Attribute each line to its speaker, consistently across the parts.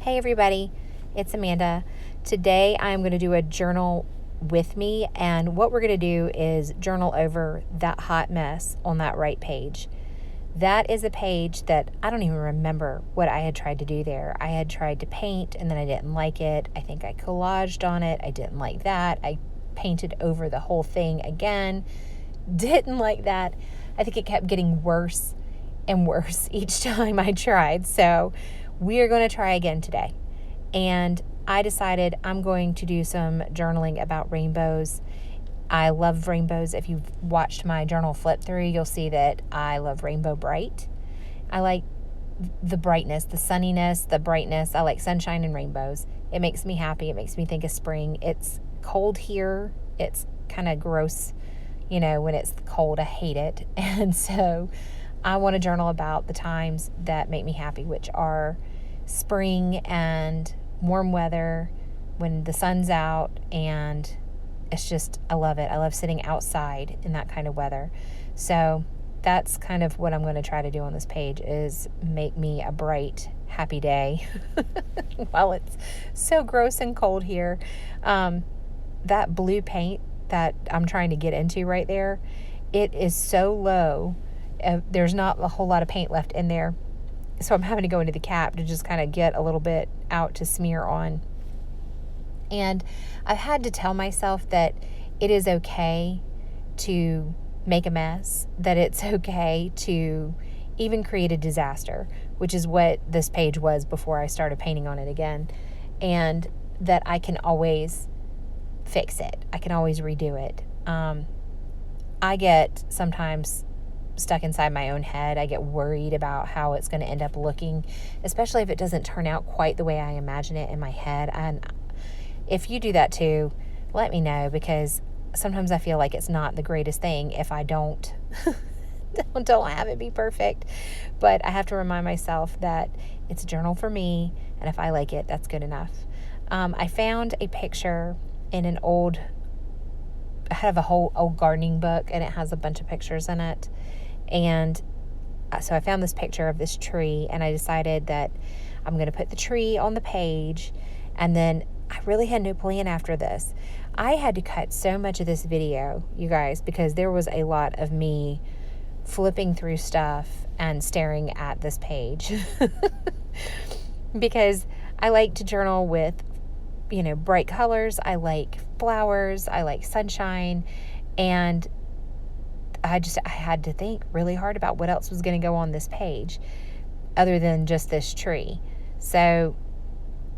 Speaker 1: Hey everybody, it's Amanda. Today I'm going to do a journal with me, and what we're going to do is journal over that hot mess on that right page. That is a page that I don't even remember what I had tried to do there. I had tried to paint and then I didn't like it. I think I collaged on it. I didn't like that. I painted over the whole thing again. Didn't like that. I think it kept getting worse and worse each time I tried. So we are going to try again today. And I decided I'm going to do some journaling about rainbows. I love rainbows. If you've watched my journal flip through, you'll see that I love Rainbow Brite. I like the brightness, the sunniness, the brightness. I like sunshine and rainbows. It makes me happy. It makes me think of spring. It's cold here. It's kind of gross, when it's cold. I hate it. And so I want to journal about the times that make me happy, which are spring and warm weather when the sun's out, and it's just, I love it. I love sitting outside in that kind of weather. So that's kind of what I'm going to try to do on this page, is make me a bright, happy day while it's so gross and cold here. That blue paint that I'm trying to get into right there, it is so low. There's not a whole lot of paint left in there. So I'm having to go into the cap to just kind of get a little bit out to smear on. And I've had to tell myself that it is okay to make a mess, that it's okay to even create a disaster, which is what this page was before I started painting on it again. And that I can always fix it. I can always redo it. I get sometimes stuck inside my own head. I get worried about how it's going to end up looking, especially if it doesn't turn out quite the way I imagine it in my head. And if you do that too, let me know, because sometimes I feel like it's not the greatest thing if I don't have it be perfect. But I have to remind myself that it's a journal for me, and if I like it, that's good enough. I found a picture in I have a whole old gardening book, and it has a bunch of pictures in it. And so I found this picture of this tree, and I decided that I'm going to put the tree on the page. And then I really had no plan after this. I had to cut so much of this video, you guys, because there was a lot of me flipping through stuff and staring at this page. Because I like to journal with, bright colors. I like flowers. I like sunshine. And I had to think really hard about what else was going to go on this page other than just this tree. So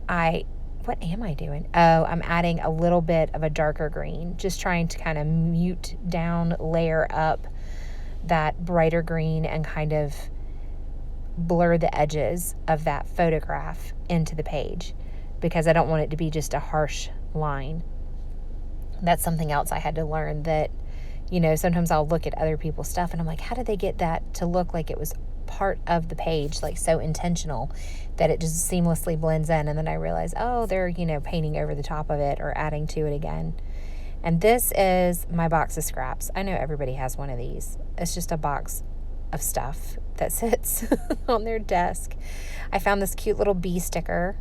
Speaker 1: what am I doing? Oh, I'm adding a little bit of a darker green, just trying to kind of mute down, layer up that brighter green and kind of blur the edges of that photograph into the page, because I don't want it to be just a harsh line. That's something else I had to learn, that sometimes I'll look at other people's stuff and I'm like, how did they get that to look like it was part of the page, like so intentional that it just seamlessly blends in? And then I realize, oh, they're, painting over the top of it or adding to it again. And this is my box of scraps. I know everybody has one of these. It's just a box of stuff that sits on their desk. I found this cute little bee sticker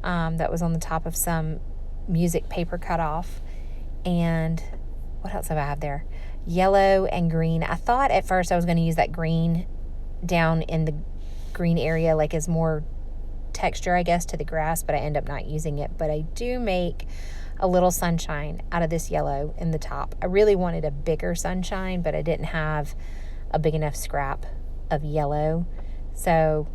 Speaker 1: that was on the top of some music paper cut off. And what else do I have there? Yellow and green. I thought at first I was going to use that green down in the green area, like as more texture, I guess, to the grass, but I end up not using it. But I do make a little sunshine out of this yellow in the top. I really wanted a bigger sunshine, but I didn't have a big enough scrap of yellow. So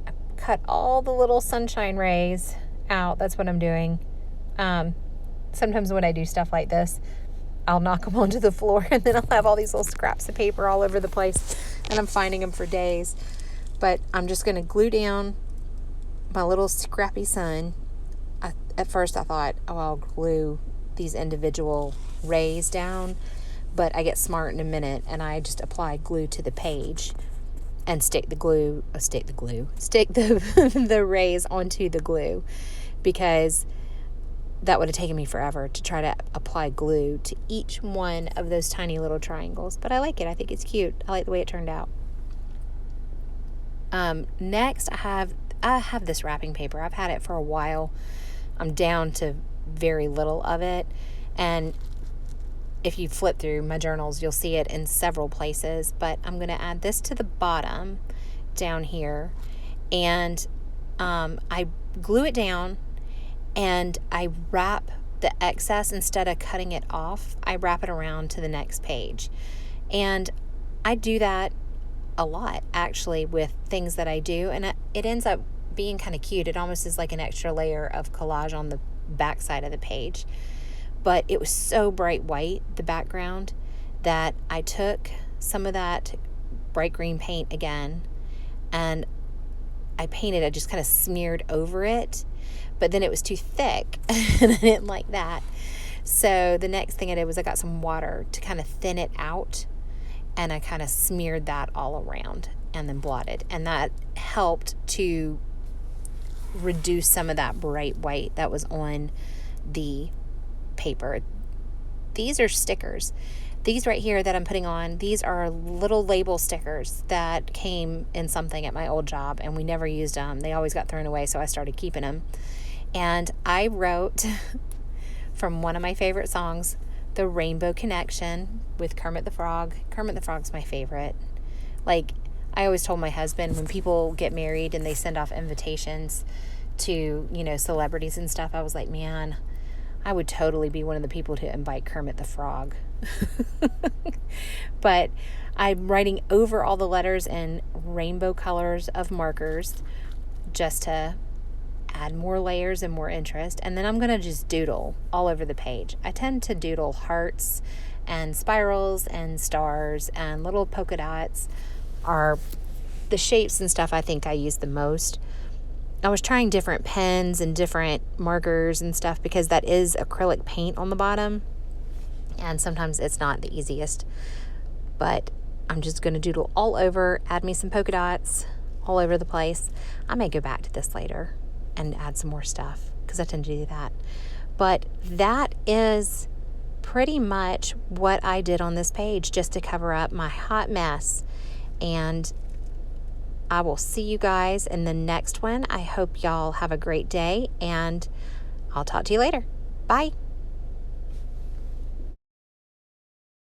Speaker 1: I cut all the little sunshine rays out. That's what I'm doing. Sometimes when I do stuff like this, I'll knock them onto the floor, and then I'll have all these little scraps of paper all over the place, and I'm finding them for days. But I'm just going to glue down my little scrappy sun. At first I thought, I'll glue these individual rays down, but I get smart in a minute, and I just apply glue to the page and stick the the rays onto the glue, because that would have taken me forever to try to apply glue to each one of those tiny little triangles. But I like it. I think it's cute. I like the way it turned out. Next, I have I have this wrapping paper. I've had it for a while. I'm down to very little of it. And if you flip through my journals, you'll see it in several places. But I'm going to add this to the bottom down here. And I glue it down and I wrap the excess, instead of cutting it off, I wrap it around to the next page. And I do that a lot, actually, with things that I do. And it ends up being kind of cute. It almost is like an extra layer of collage on the back side of the page. But it was so bright white, the background, that I took some of that bright green paint again and I just kind of smeared over it, but then it was too thick and I didn't like that. So the next thing I did was I got some water to kind of thin it out, and I kind of smeared that all around and then blotted. And that helped to reduce some of that bright white that was on the paper. These are stickers. These right here that I'm putting on, these are little label stickers that came in something at my old job, and we never used them. They always got thrown away, so I started keeping them. And I wrote from one of my favorite songs, The Rainbow Connection with Kermit the Frog. Kermit the Frog's my favorite. Like, I always told my husband, when people get married and they send off invitations to, celebrities and stuff, I was like, man, I would totally be one of the people to invite Kermit the Frog. But I'm writing over all the letters in rainbow colors of markers just to add more layers and more interest. And then I'm going to just doodle all over the page. I tend to doodle hearts and spirals and stars, and little polka dots are the shapes and stuff I think I use the most. I was trying different pens and different markers and stuff because that is acrylic paint on the bottom, and sometimes it's not the easiest. But I'm just going to doodle all over, add me some polka dots all over the place. I may go back to this later and add some more stuff because I tend to do that. But that is pretty much what I did on this page, just to cover up my hot mess. And I will see you guys in the next one. I hope y'all have a great day, and I'll talk to you later. Bye.